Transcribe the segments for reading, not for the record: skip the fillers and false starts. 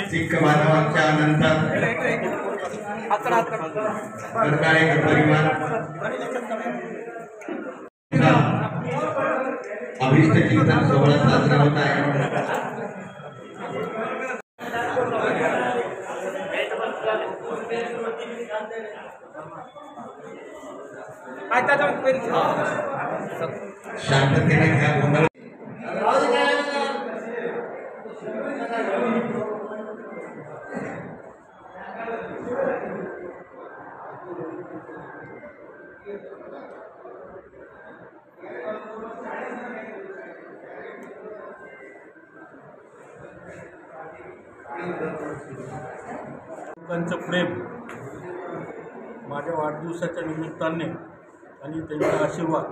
सिख बांधवांच्या नंतर सरकारी परिवार अभिष्ट चिंतन सोहळा साजरा होत आहे। शांततेने घ्या गोंधळ लोकांचं प्रेम माझ्या वाढदिवसाच्या निमित्ताने आणि त्यांचा आशीर्वाद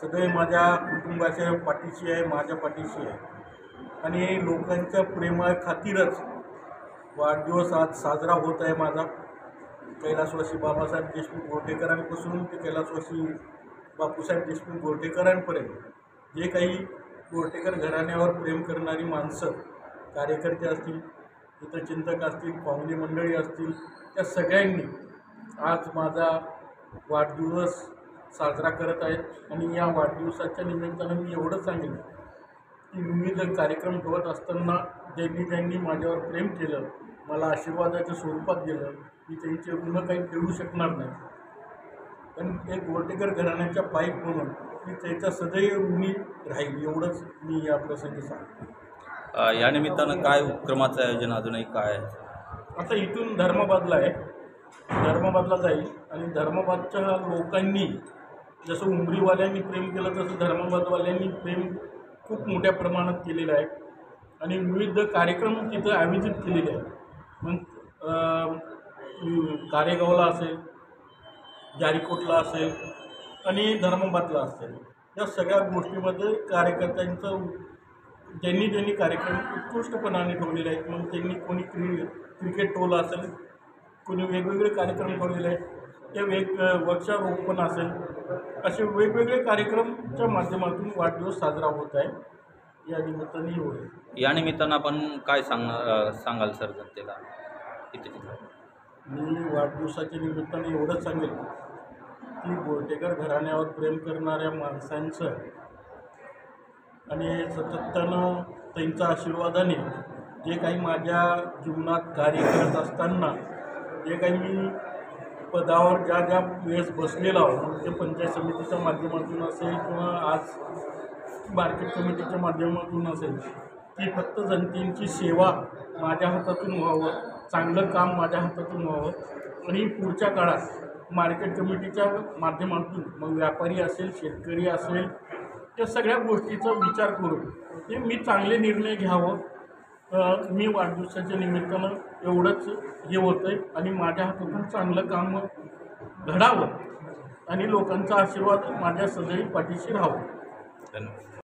सदैव माझ्या कुटुंबाच्या पाठीशी आहे, माझ्या पाठीशी आहे। आणि लोकांच्या प्रेमा खातीरच वाढदिवस आज साजरा होत आहे माझा। कैलासवासी बाबासाहेब देशमुख गोरठेकरांपासून ते कैलासवासी बापूसाहेब देशमुख गोरठेकरांपर्यंत जे काही गोरठेकर घराण्यावर प्रेम करणारी माणसं, कार्यकर्ते असतील, हितचिंतक असतील, पाहुणे मंडळी असतील, त्या सगळ्यांनी आज माझा वाढदिवस साजरा करत आहेत। आणि या वाढदिवसाच्या निमित्तानं मी एवढं सांगेन की विविध कार्यक्रम ठेवत असताना ज्यांनी माझ्यावर प्रेम केलं, मला आशीर्वादाच्या स्वरूपात दिलं, मी त्यांचे ऋण काही फेडू शकणार नाही। पण एक गोरठेकर घराण्याच्या पाईप म्हणून मी त्याच्या सदैव ऋणी राहील, एवढंच मी या प्रसंगी सांगतो। या निमित्तानं काय उपक्रमाचं आयोजन अजूनही काय आहे? आता इथून धर्माबादला आहे, धर्माबादला जाईल आणि धर्माबादच्या लोकांनी जसं उमरीवाल्यांनी प्रेम केलं तसं धर्माबादवाल्यांनी प्रेम खूप मोठ्या प्रमाणात केलेलं आहे आणि विविध कार्यक्रम तिथं आयोजित केलेले आहेत। मग कारेगावला असेल, जारीकोटला असेल आणि धर्माबादला असेल, या सगळ्या गोष्टीमध्ये कार्यकर्त्यांचं ज्यांनी कार्यक्रम उत्कृष्टपणाने ठेवलेले आहेत। मग त्यांनी कोणी क्रिकेट ठेवलं असेल, कोणी वेगवेगळे कार्यक्रम ठेवलेले आहेत, ते वृक्षारोपण असेल, असे वेगवेगळे कार्यक्रमच्या माध्यमातून वाढदिवस साजरा होत आहे। या निमित्ताने एवढे। या निमित्तानं आपण काय सांगाल सर जनतेला? मी वाढदिवसाच्या निमित्ताने एवढंच सांगेल की गोरठेकर घराण्यावर प्रेम करणाऱ्या माणसांचं आणि सातत्यानं त्यांच्या आशीर्वादाने जे काही माझ्या जीवनात कार्य करत असताना जे काही मी पदावर ज्या वेळेस बसलेला आहोत, ते पंचायत समितीच्या माध्यमातून असेल किंवा आज मार्केट कमिटीच्या माध्यमातून असेल, की फक्त जनतेची सेवा माझ्या हातातून व्हावं, चांगलं काम माझ्या हातातून व्हावं आणि पुढच्या काळात मार्केट कमिटीच्या माध्यमातून मग व्यापारी असेल, शेतकरी असेल, त्या सगळ्या गोष्टीचा विचार करून ते मी चांगले निर्णय घ्यावं। मी वाढदिवसाच्या निमित्तानं एवढंच हे होतं आहे आणि माझ्या हातातून चांगलं काम घडावं आणि लोकांचा आशीर्वाद माझ्या सदैव पाठीशी राहावं। धन्यवाद।